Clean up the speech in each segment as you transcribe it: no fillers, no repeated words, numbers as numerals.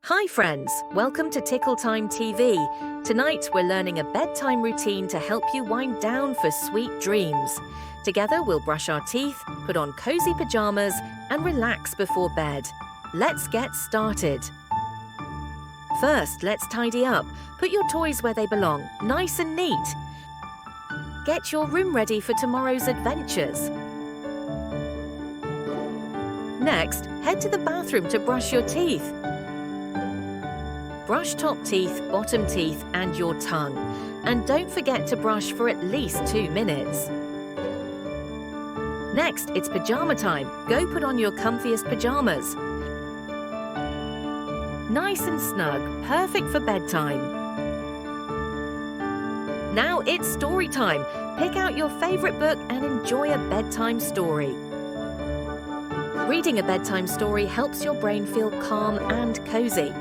Hi friends, welcome to Tickle Time TV. Tonight we're learning a bedtime routine to help you wind down for sweet dreams. Together we'll brush our teeth, put on cozy pajamas and relax before bed. Let's get started. First, let's tidy up. Put your toys where they belong, nice and neat. Get your room ready for tomorrow's adventures. Next, head to the bathroom to brush your teeth. Brush top teeth, bottom teeth, and your tongue. And don't forget to brush for at least 2 minutes. Next, it's pajama time. Go put on your comfiest pajamas. Nice and snug, perfect for bedtime. Now it's story time. Pick out your favorite book and enjoy a bedtime story. Reading a bedtime story helps your brain feel calm and cozy.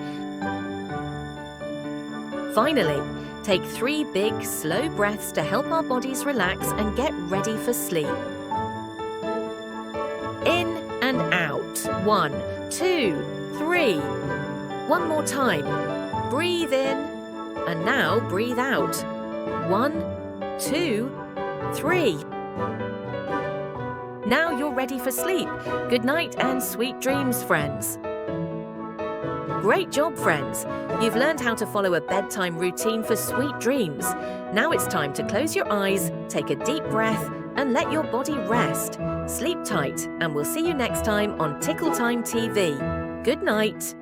Finally, take 3 big, slow breaths to help our bodies relax and get ready for sleep. In and out. 1, 2, 3. One more time. Breathe in and now breathe out. 1, 2, 3. Now you're ready for sleep. Good night and sweet dreams, friends. Great job, friends! You've learned how to follow a bedtime routine for sweet dreams. Now it's time to close your eyes, take a deep breath, and let your body rest. Sleep tight, and we'll see you next time on Tickle Time TV. Good night!